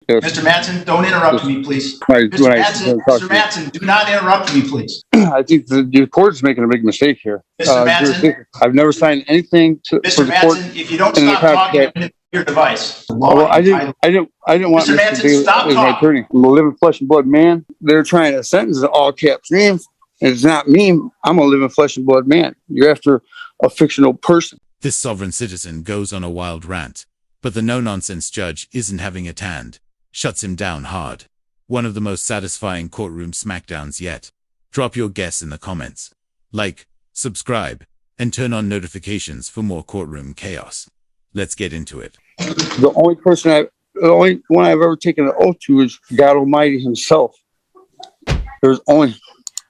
Yes. Mr. Mattson, don't interrupt me, please. Mr. Mattson, do not interrupt me, please. I think the court is making a big mistake here. Mr. Mattson, I've never signed anything to. Mr. Mattson, if you don't stop talking, I'm going to your device. Well, I didn't want Mr. Mattson as my attorney. I'm a living flesh and blood man. They're trying to sentence all caps names. It's not me. I'm a living flesh and blood man. You're after a fictional person. This sovereign citizen goes on a wild rant, but the no-nonsense judge isn't having a hand. Shuts him down hard. One of the most satisfying courtroom smackdowns yet. Drop your guess in the comments. Like, subscribe, and turn on notifications for more courtroom chaos. Let's get into it. The only one I've ever taken an oath to is God Almighty himself. There's only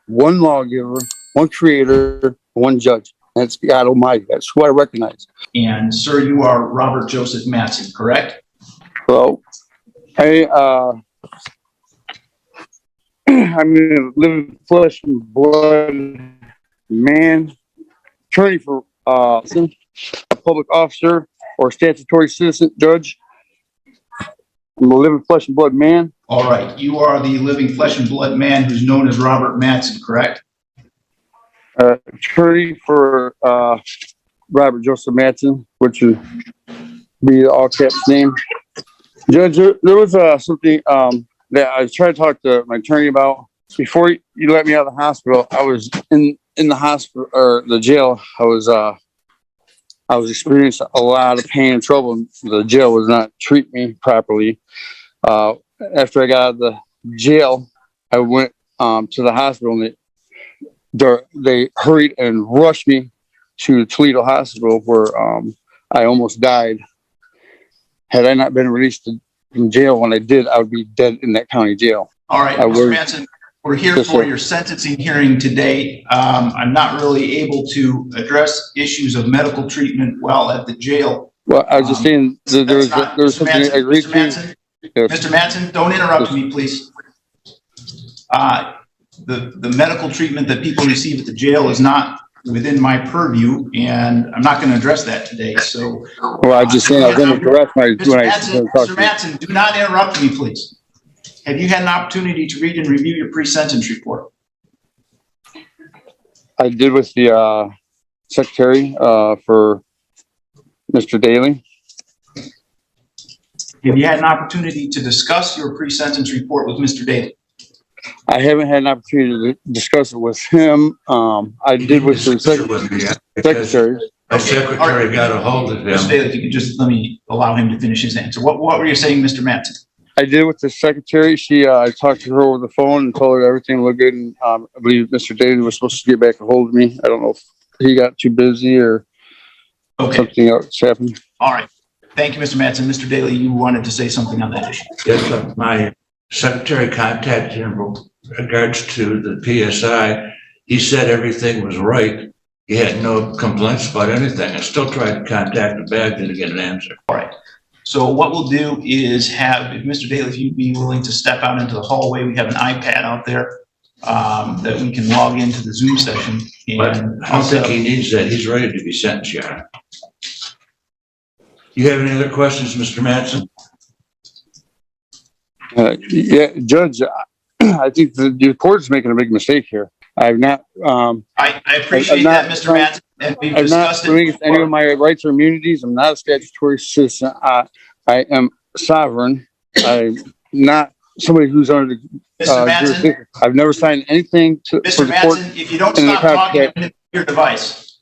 one lawgiver, one creator, one judge. That's God Almighty. That's who I recognize. And sir, you are Robert Joseph Mattson, correct? Hello. I'm a living flesh and blood man, attorney for a public officer or statutory citizen judge. I'm a living flesh and blood man. All right. You are the living flesh and blood man who's known as Robert Mattson, correct? Attorney for Robert Joseph Mattson, which would be the all caps name. Judge, there was something that I was trying to talk to my attorney about. Before you let me out of the hospital, I was in the hospital or the jail. I was experiencing a lot of pain and trouble. The jail was not treating me properly. After I got out of the jail, I went to the hospital, and they hurried and rushed me to Toledo Hospital, where I almost died. Had I not been released from jail when I did, I would be dead in that county jail. All right, Mr. Mattson, we're here for your sentencing hearing today. I'm not really able to address issues of medical treatment while at the jail. Well, I was just saying there was something I agreed to. Mr. Mattson, don't interrupt me, please. The medical treatment that people receive at the jail is not within my purview, and I'm not going to address that today. So, well, I just saying I was going to address my. Mr. Mattson, do not interrupt me, please. Have you had an opportunity to read and review your pre-sentence report? I did with the secretary for Mr. Daly. Have you had an opportunity to discuss your pre-sentence report with Mr. Daly? I haven't had an opportunity to discuss it with him. I did with the secretary. My secretary got a hold of him. Mr. Daly, if you could just let me allow him to finish his answer. What were you saying, Mr. Mattson? I did with the secretary. I talked to her over the phone and told her everything looked good. And I believe Mr. Daly was supposed to get back a hold of me. I don't know if he got too busy or something else happened. All right. Thank you, Mr. Mattson. Mr. Daly, you wanted to say something on that issue. Yes, sir. My secretary contacted him in regards to the PSI. He said everything was right. He had no complaints about anything. I still tried to contact him back, didn't get an answer. All right. So what we'll do is have, if Mr. Daly, if you'd be willing to step out into the hallway, we have an iPad out there that we can log into the Zoom session. But I don't think he needs that. He's ready to be sentenced, Your Honor. You have any other questions, Mr. Mattson? Yeah, Judge, I think the court is making a big mistake here. I've not. I appreciate that, Mr. Mattson. And we've discussed it before. Any of my rights or immunities. I'm not a statutory citizen. I am sovereign. I'm not somebody who's under the jurisdiction. I've never signed anything to Mr. Mattson, if you don't stop talking, I'm going to your device.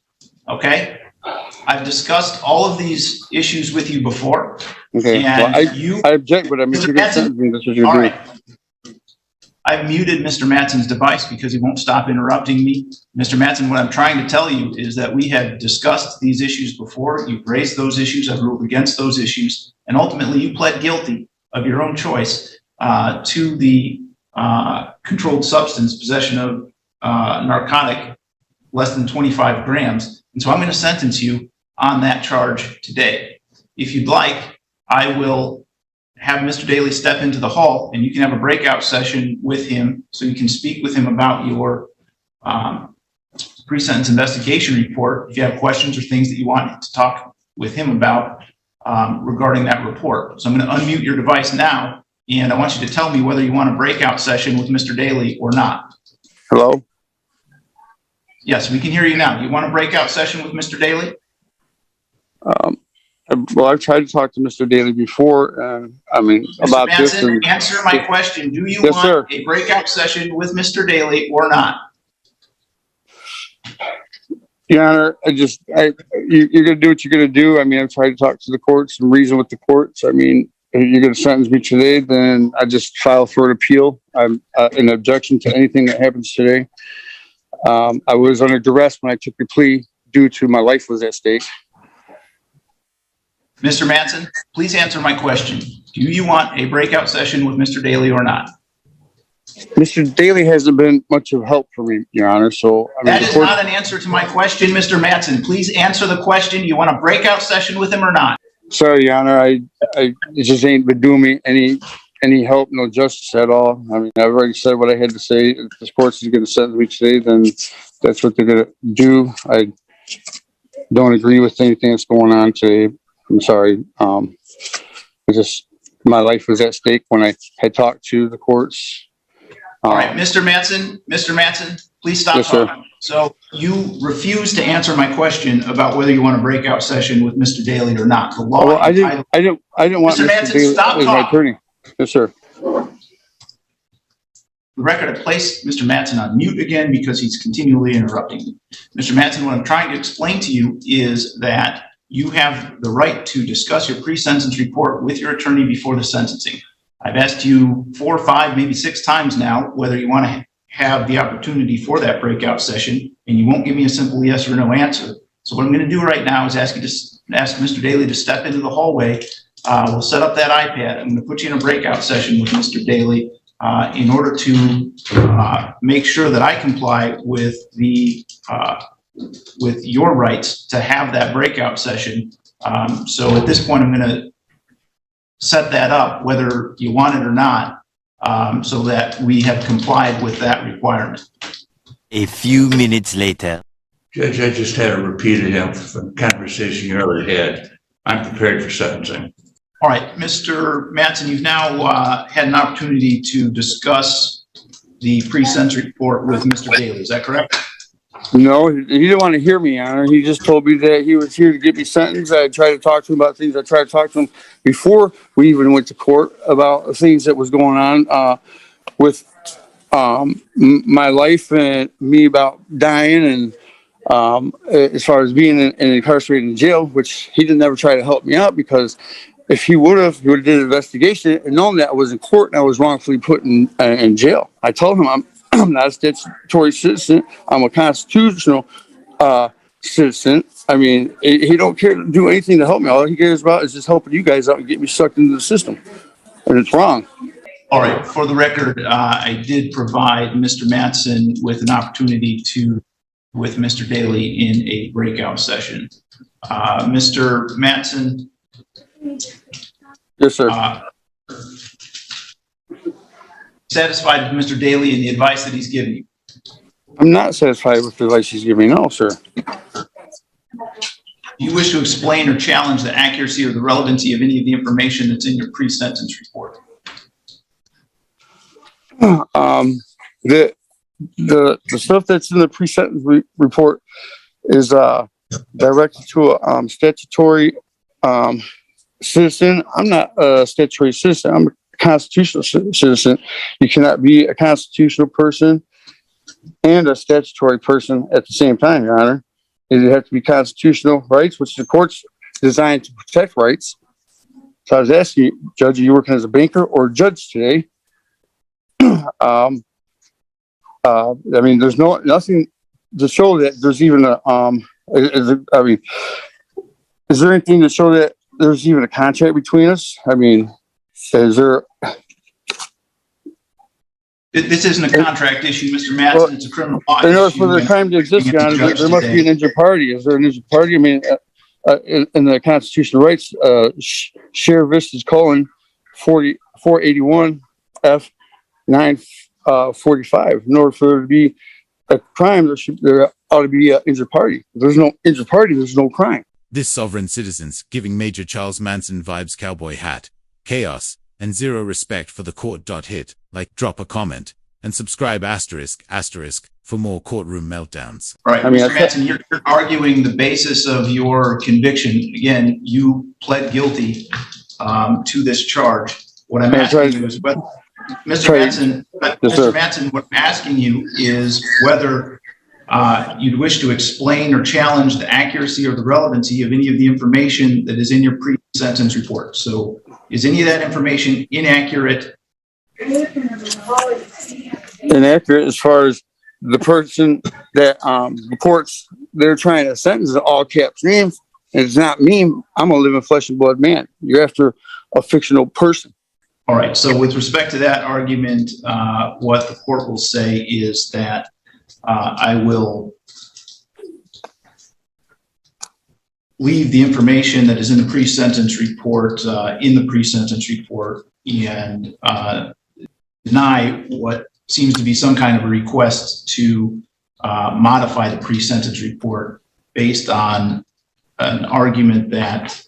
Okay? I've discussed all of these issues with you before. Okay. And well, I object, but I mean, Mr. Mattson, that's what you're doing. Right. I've muted Mr. Mattson's device because he won't stop interrupting me. Mr. Mattson, what I'm trying to tell you is that we have discussed these issues before. You've raised those issues. I've ruled against those issues. And ultimately, you pled guilty of your own choice to the controlled substance possession of narcotic less than 25 grams. And so I'm going to sentence you on that charge today. If you'd like, I will have Mr. Daly step into the hall and you can have a breakout session with him so you can speak with him about your pre-sentence investigation report if you have questions or things that you want to talk with him about regarding that report. So I'm going to unmute your device now and I want you to tell me whether you want a breakout session with Mr. Daly or not. Hello? Yes, we can hear you now. You want a breakout session with Mr. Daly? Well, I've tried to talk to Mr. Daly before, Mr. about this. Manson, answer my question. Do you Yes, want sir. a breakout session with Mr. Daly or not? Your Honor, you're going to do what you're going to do. I've tried to talk to the courts and reason with the courts. If you're going to sentence me today, then I just file for an appeal. I'm an objection to anything that happens today. I was under duress when I took the plea due to my life was at stake. Mr. Manson, please answer my question. Do you want a breakout session with Mr. Daly or not? Mr. Daly hasn't been much of help for me, Your Honor. So that is not an answer to my question, Mr. Manson. Please answer the question. You want a breakout session with him or not? Sorry, Your Honor. It just ain't been doing me any help, no justice at all. I've already said what I had to say. If the courts is going to sentence me today, then that's what they're going to do. I don't agree with anything that's going on today. I'm sorry. My life was at stake when I had talked to the courts. All right, Mr. Manson, please stop talking. So you refuse to answer my question about whether you want a breakout session with Mr. Daly or not. The law. Well, I didn't want Mr. Manson, Daly stop as my talking. attorney. Yes, sir. The record, I placed Mr. Manson on mute again because he's continually interrupting me. Mr. Manson, what I'm trying to explain to you is that you have the right to discuss your pre-sentence report with your attorney before the sentencing. I've asked you 4, 5, maybe 6 times now whether you want to have the opportunity for that breakout session, and you won't give me a simple yes or no answer. So what I'm going to do right now is ask Mr. Daly to step into the hallway. We'll set up that iPad. I'm going to put you in a breakout session with Mr. Daly in order to make sure that I comply with with your rights to have that breakout session. So at this point, I'm going to set that up, whether you want it or not, so that we have complied with that requirement. A few minutes later. Judge, I just had a repeat of a conversation you already had. I'm prepared for sentencing. All right, Mr. Manson, you've now had an opportunity to discuss the pre-sentence report with Mr. Daly. Is that correct? No, he didn't want to hear me, Your Honor. He just told me that he was here to get me sentenced. I tried to talk to him about things. I tried to talk to him before we even went to court about things that was going on with my life and me about dying, and as far as being incarcerated in jail, which he didn't ever try to help me out, because if he would have did an investigation and known that I was in court and I was wrongfully put in jail. I told him I'm not a statutory citizen. I'm a constitutional citizen. He don't care to do anything to help me. All he cares about is just helping you guys out and get me sucked into the system. And it's wrong. All right. For the record, I did provide Mr. Manson with an opportunity with Mr. Daly in a breakout session. Mr. Manson. Yes, sir. Satisfied with Mr. Daly and the advice that he's given you? I'm not satisfied with the advice he's giving me. No, sir. Do you wish to explain or challenge the accuracy or the relevancy of any of the information that's in your pre-sentence report? The stuff that's in the pre-sentence report is directed to a statutory citizen. I'm not a statutory citizen. I'm a constitutional citizen. You cannot be a constitutional person and a statutory person at the same time, Your Honor. You have to be constitutional rights, which the court's designed to protect rights. So I was asking you, Judge, are you working as a banker or a judge today? There's nothing to show that there's even is there anything to show that there's even a contract between us? Is there? This isn't a contract issue, Mr. Matson. Well, it's a criminal law in order issue. For the crime to exist, Your Honor, there must be an injured party. Is there an injured party? In the constitutional rights, share vistas colon 481 F 945. In order for there to be a crime, there ought to be an injured party. If there's no injured party, there's no crime. This sovereign citizens giving Major Charles Manson vibes cowboy hat, chaos, and zero respect for the court. Hit like, drop a comment, and subscribe * for more courtroom meltdowns. All right, I mean, Mr. Mattson, you're arguing the basis of your conviction. Again, you pled guilty to this charge. What I'm asking you is whether, Mr. Mattson, what I'm asking you is whether you'd wish to explain or challenge the accuracy or the relevancy of any of the information that is in your pre-sentence report. So is any of that information inaccurate? Inaccurate as far as the person that reports they're trying to sentence in all caps names. And it's not me. I'm a living flesh and blood man. You're after a fictional person. All right. So with respect to that argument, what the court will say is that I will leave the information that is in the pre-sentence report in the pre-sentence report and deny what seems to be some kind of a request to modify the pre-sentence report based on an argument that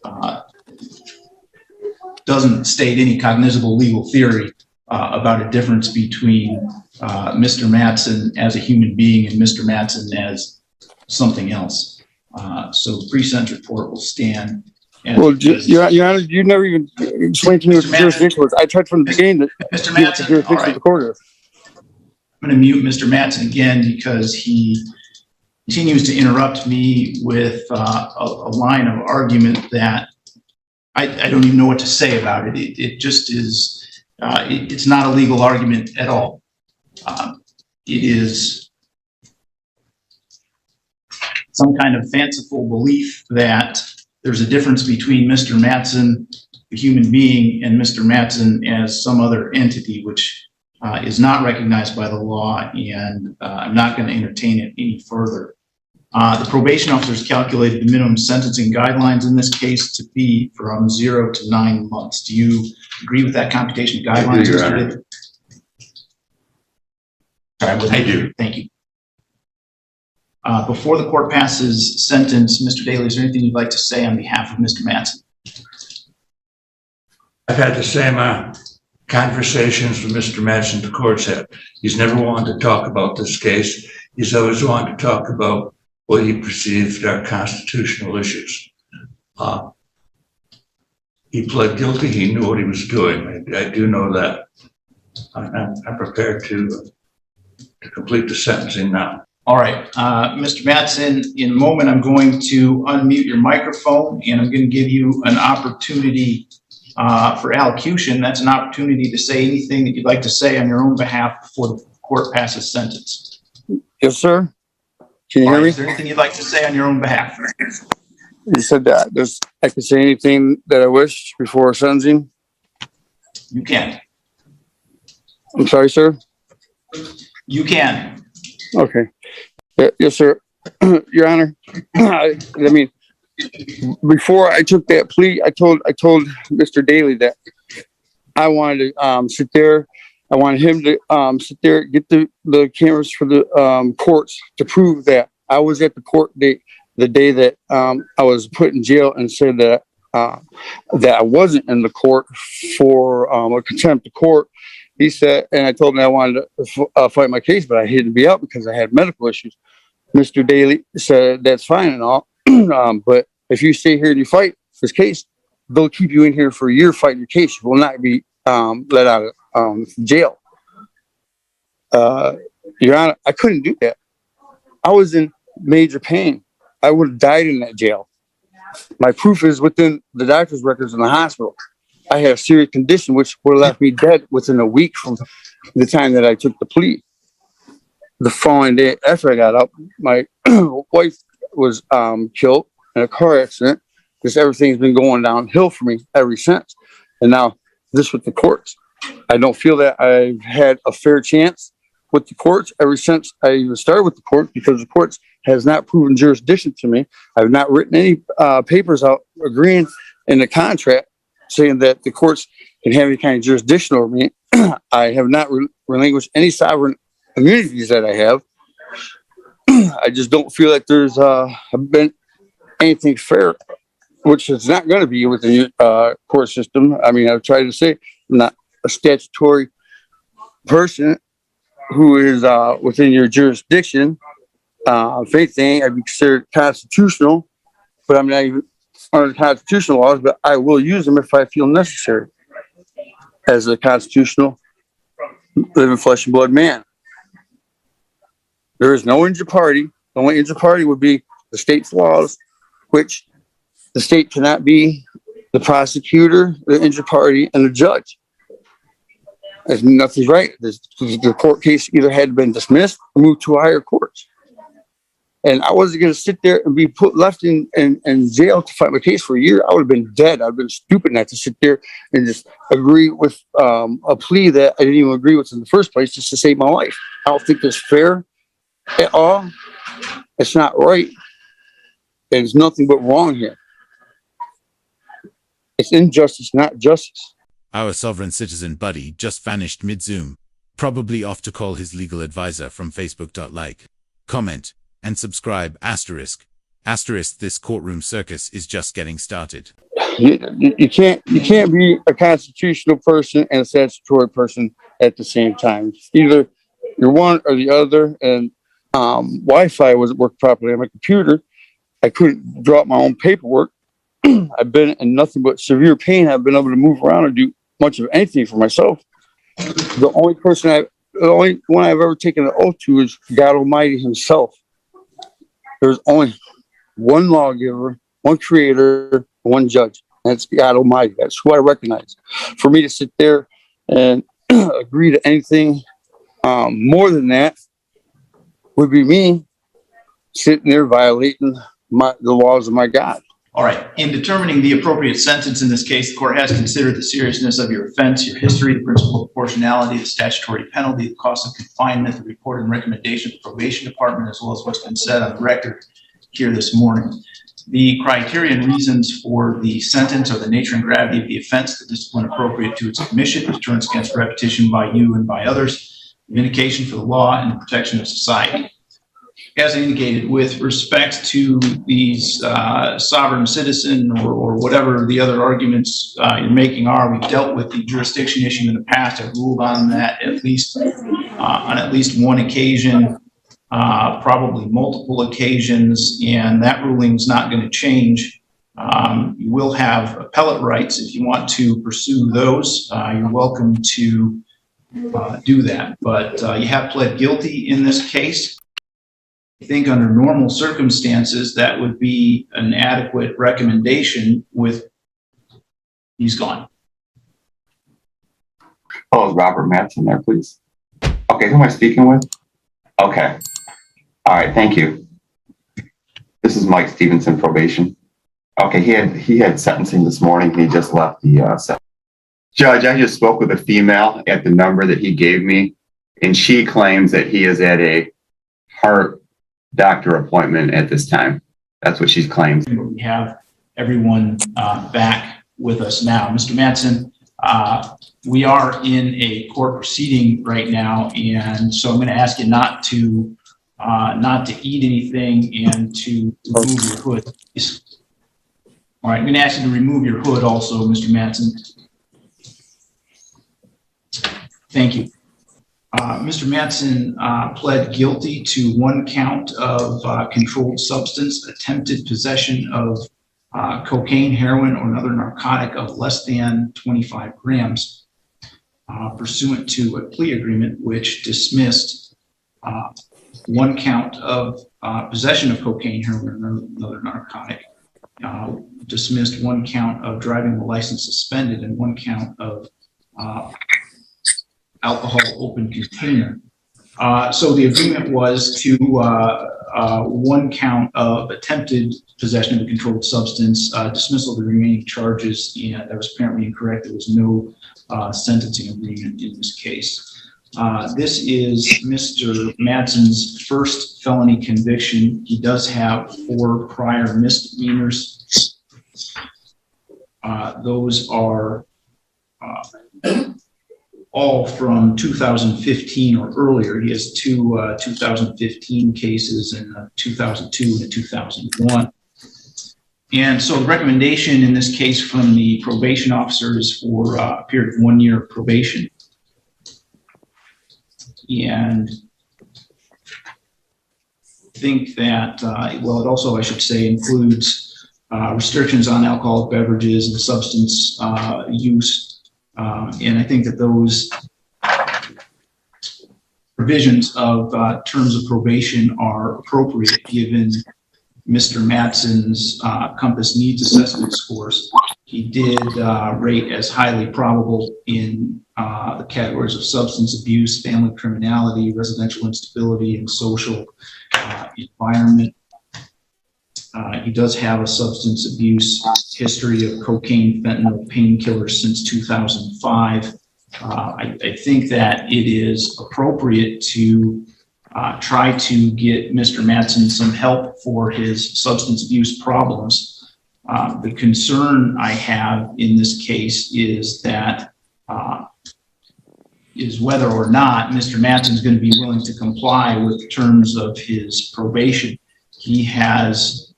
doesn't state any cognizable legal theory about a difference between Mr. Mattson as a human being and Mr. Mattson as something else. So the pre-sentence report will stand. Well, Your Honor, you never even explained to me what the jurisdiction was. I tried from the beginning that Mr. Mattson, all right. The court is. I'm going to mute Mr. Mattson again because he continues to interrupt me with a line of argument that I don't even know what to say about it. It just is, it's not a legal argument at all. It is some kind of fanciful belief that there's a difference between Mr. Mattson, the human being, and Mr. Mattson as some other entity, which is not recognized by the law, and I'm not going to entertain it any further. The probation officers calculated the minimum sentencing guidelines in this case to be from 0 to 9 months. Do you agree with that computation of guidelines? I do. Thank you. Before the court passes sentence, Mr. Daly, is there anything you'd like to say on behalf of Mr. Mattson? I've had the same conversations with Mr. Mattson the court's had. He's never wanted to talk about this case. He's always wanted to talk about what he perceived are constitutional issues. He pled guilty. He knew what he was doing. I do know that. I'm prepared to complete the sentencing now. All right, Mr. Mattson, in a moment, I'm going to unmute your microphone and I'm going to give you an opportunity for allocution. That's an opportunity to say anything that you'd like to say on your own behalf before the court passes sentence. Yes, sir. Can you hear me? Is there anything you'd like to say on your own behalf? You said that. I can say anything that I wish before sentencing. You can. I'm sorry, sir. You can. Okay. Yes, sir. Your Honor. I mean, before I took that plea, I told Mr. Daly that I wanted to sit there. I wanted him to sit there, get the cameras for the courts to prove that I was at the court date the day that I was put in jail, and said that that I wasn't in the court for a contempt of court. He said, and I told him I wanted to fight my case, but I had to be out because I had medical issues. Mr. Daly said that's fine and all, but if you stay here and you fight this case, they'll keep you in here for a year fighting your case. You will not be let out of jail. Your Honor, I couldn't do that. I was in major pain. I would have died in that jail. My proof is within the doctor's records in the hospital. I had a serious condition which would have left me dead within a week from the time that I took the plea. The following day after I got up, my wife was killed in a car accident, because everything's been going downhill for me ever since. And now this with the courts. I don't feel that I've had a fair chance with the courts ever since I even started with the court, because the courts has not proven jurisdiction to me. I've not written any papers out agreeing in the contract saying that the courts can have any kind of jurisdiction over me. I have not relinquished any sovereign immunities that I have. I just don't feel like there's been anything fair, which is not going to be within the court system. I mean, I've tried to say not a statutory person who is within your jurisdiction. If anything, I'd be considered constitutional, but I'm not even under the constitutional laws, but I will use them if I feel necessary as a constitutional living flesh and blood man. There is no injured party. The only injured party would be the state's laws, which the state cannot be the prosecutor, the injured party, and the judge. There's nothing's right. The court case either had been dismissed or moved to a higher court. And I wasn't going to sit there and be left in jail to fight my case for a year. I would have been dead. I'd been stupid not to sit there and just agree with a plea that I didn't even agree with in the first place, just to save my life. I don't think that's fair at all. It's not right. There's nothing but wrong here. It's injustice, not justice. Our sovereign citizen buddy just vanished mid-Zoom, probably off to call his legal advisor from Facebook. Like, comment, and subscribe, asterisk. This courtroom circus is just getting started. You can't be a constitutional person and a statutory person at the same time. Either you're one or the other. And Wi-Fi wasn't working properly on my computer. I couldn't draw up my own paperwork. I've been in nothing but severe pain. I've been able to move around and do much of anything for myself. The only one I've ever taken an oath to is God Almighty Himself. There's only one lawgiver, one creator, one judge. That's God Almighty. That's who I recognize. For me to sit there and agree to anything more than that would be me sitting there violating the laws of my God. All right. In determining the appropriate sentence in this case, the court has considered the seriousness of your offense, your history, the principle of proportionality, the statutory penalty, the cost of confinement, the report and recommendation of the probation department, as well as what's been said on the record here this morning. The criteria and reasons for the sentence are the nature and gravity of the offense, the discipline appropriate to its commission, deterrence against repetition by you and by others, vindication for the law, and the protection of society. As indicated, with respect to these sovereign citizen or whatever the other arguments you're making are, we've dealt with the jurisdiction issue in the past. I've ruled on that on at least one occasion, probably multiple occasions, and that ruling is not going to change. You will have appellate rights if you want to pursue those. You're welcome to do that, but you have pled guilty in this case. I think under normal circumstances, that would be an adequate recommendation with he's gone. Oh, is Robert Matson there, please? Okay, who am I speaking with? Okay. All right, thank you. This is Mike Stevenson, probation. Okay, he had sentencing this morning. He just left the sentence. Judge, I just spoke with a female at the number that he gave me, and she claims that he is at a heart doctor appointment at this time. That's what she claims. We have everyone back with us now. Mr. Matson, we are in a court proceeding right now, and so I'm going to ask you not to eat anything and to remove your hood. All right, I'm going to ask you to remove your hood also, Mr. Matson. Thank you. Mr. Matson pled guilty to one count of controlled substance, attempted possession of cocaine, heroin, or another narcotic of less than 25 grams, pursuant to a plea agreement which dismissed one count of possession of cocaine, heroin, or another narcotic, dismissed one count of driving the license suspended, and one count of alcohol open container. So the agreement was to one count of attempted possession of a controlled substance, dismissal of the remaining charges, and that was apparently incorrect. There was no sentencing agreement in this case. This is Mr. Matson's first felony conviction. He does have 4 prior misdemeanors. Those are all from 2015 or earlier. He has 2 2015 cases and 2002 and 2001. And so the recommendation in this case from the probation officer is for a period of 1 year probation. And I think that, well, it also, I should say, includes restrictions on alcoholic beverages and substance use. And I think that those provisions of terms of probation are appropriate given Mr. Mattson's Compass Needs Assessment scores. He did rate as highly probable in the categories of substance abuse, family criminality, residential instability, and social environment. He does have a substance abuse history of cocaine, fentanyl, painkillers since 2005. I think that it is appropriate to try to get Mr. Mattson some help for his substance abuse problems. The concern I have in this case is that is whether or not Mr. Mattson is going to be willing to comply with the terms of his probation. He has,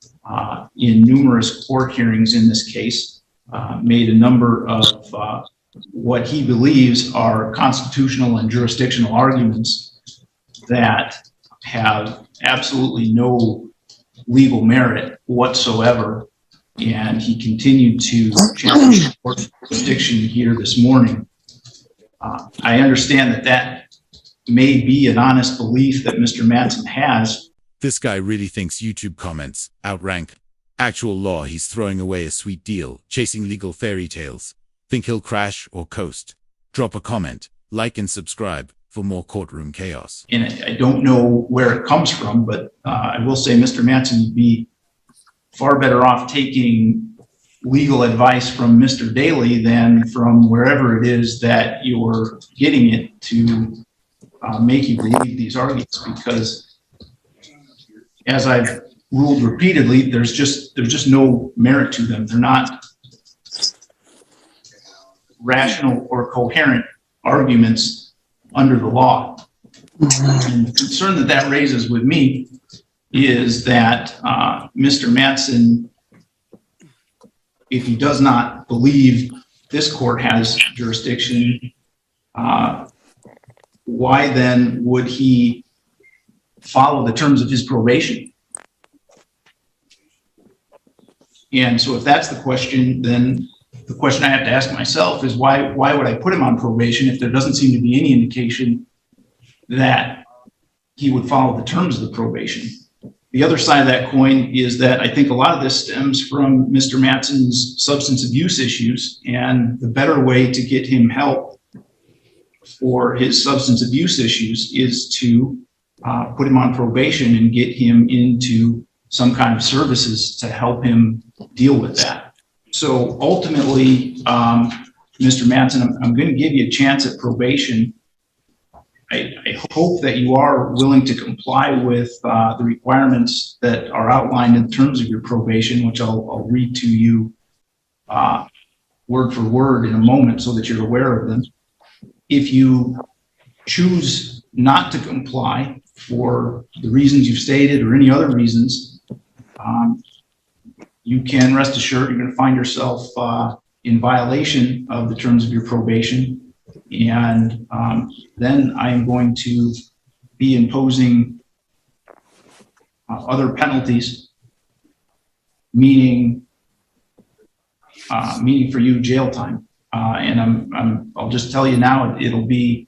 in numerous court hearings in this case, made a number of what he believes are constitutional and jurisdictional arguments that have absolutely no legal merit whatsoever. And he continued to challenge the court's jurisdiction here this morning. I understand that that may be an honest belief that Mr. Mattson has. This guy really thinks YouTube comments outrank actual law. He's throwing away a sweet deal, chasing legal fairy tales. Think he'll crash or coast? Drop a comment, like and subscribe for more courtroom chaos. And I don't know where it comes from, but I will say Mr. Mattson would be far better off taking legal advice from Mr. Daly than from wherever it is that you're getting it to make you believe these arguments, because as I've ruled repeatedly, there's just no merit to them. They're not rational or coherent arguments under the law. And the concern that that raises with me is that Mr. Mattson, if he does not believe this court has jurisdiction, why then would he follow the terms of his probation? And so if that's the question, then the question I have to ask myself is why would I put him on probation if there doesn't seem to be any indication that he would follow the terms of the probation? The other side of that coin is that I think a lot of this stems from Mr. Mattson's substance abuse issues, and the better way to get him help for his substance abuse issues is to put him on probation and get him into some kind of services to help him deal with that. So ultimately, Mr. Mattson, I'm going to give you a chance at probation. I hope that you are willing to comply with the requirements that are outlined in terms of your probation, which I'll read to you word for word in a moment so that you're aware of them. If you choose not to comply for the reasons you've stated or any other reasons, you can rest assured you're going to find yourself in violation of the terms of your probation. And then I am going to be imposing other penalties, meaning for you jail time. And I'll just tell you now, it'll be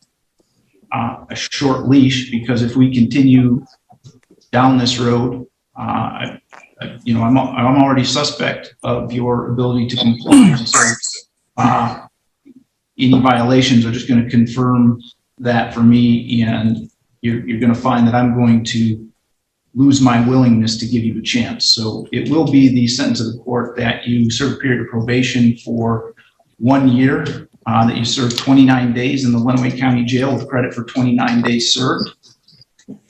a short leash, because if we continue down this road, I'm already suspect of your ability to comply. So any violations are just going to confirm that for me, and you're going to find that I'm going to lose my willingness to give you a chance. So it will be the sentence of the court that you serve a period of probation for 1 year, that you serve 29 days in the Lenawee County Jail with credit for 29 days served.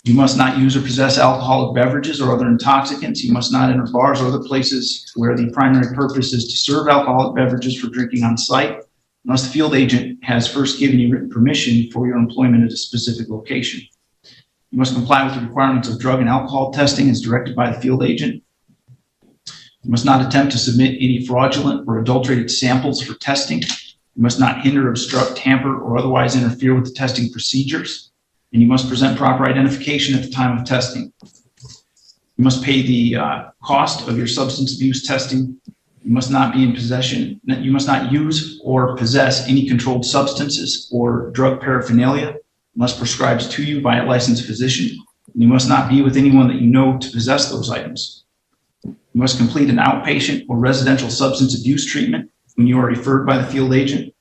You must not use or possess alcoholic beverages or other intoxicants. You must not enter bars or other places where the primary purpose is to serve alcoholic beverages for drinking on site, unless the field agent has first given you written permission for your employment at a specific location. You must comply with the requirements of drug and alcohol testing as directed by the field agent. You must not attempt to submit any fraudulent or adulterated samples for testing. You must not hinder, obstruct, tamper, or otherwise interfere with the testing procedures. And you must present proper identification at the time of testing. You must pay the cost of your substance abuse testing. You must not be in possession. You must not use or possess any controlled substances or drug paraphernalia unless prescribed to you by a licensed physician. You must not be with anyone that you know to possess those items. You must complete an outpatient or residential substance abuse treatment when you are referred by the field agent.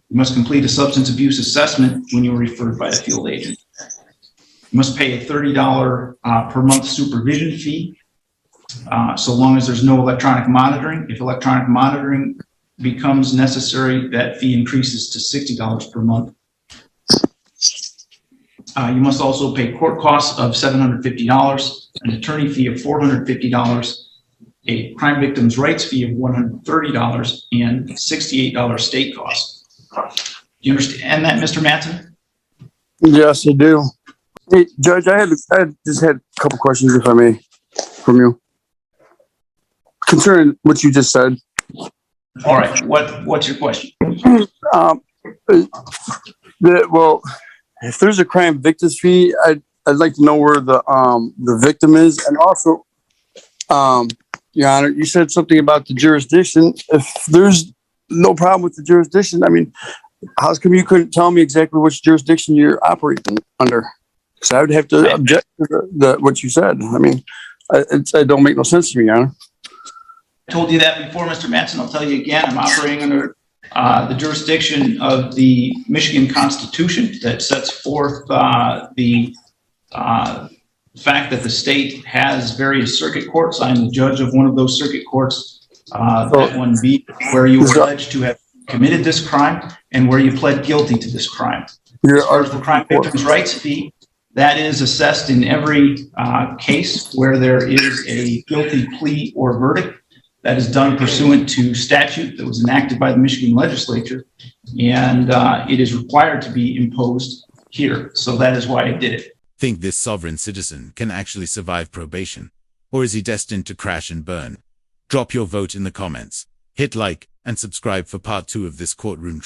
You must complete a substance abuse assessment when you are referred by the field agent. You must pay a $30 per month supervision fee, so long as there's no electronic monitoring. If electronic monitoring becomes necessary, that fee increases to $60 per month. You must also pay court costs of $750, an attorney fee of $450, a crime victims' rights fee of $130, and $68 state costs. Do you understand that, Mr. Mattson? Yes, I do. Hey, Judge, I just had a couple questions, if I may, from you. Concerning what you just said. All right. What's your question? Well, if there's a crime victims fee, I'd like to know where the victim is, and also, Your Honor, you said something about the jurisdiction. If there's no problem with the jurisdiction, I mean, how come you couldn't tell me exactly which jurisdiction you're operating under? Because I would have to object to what you said. I mean, it don't make no sense to me, Your Honor. I told you that before, Mr. Mattson. I'll tell you again. I'm operating under the jurisdiction of the Michigan Constitution that sets forth the fact that the state has various circuit courts. I'm the judge of one of those circuit courts, that one be where you were alleged to have committed this crime and where you pled guilty to this crime. As far as the crime victims' rights fee, that is assessed in every case where there is a guilty plea or verdict. That is done pursuant to statute that was enacted by the Michigan legislature, and it is required to be imposed here. So that is why I did it. Think this sovereign citizen can actually survive probation? Or is he destined to crash and burn? Drop your vote in the comments. Hit like and subscribe for part 2 of this courtroom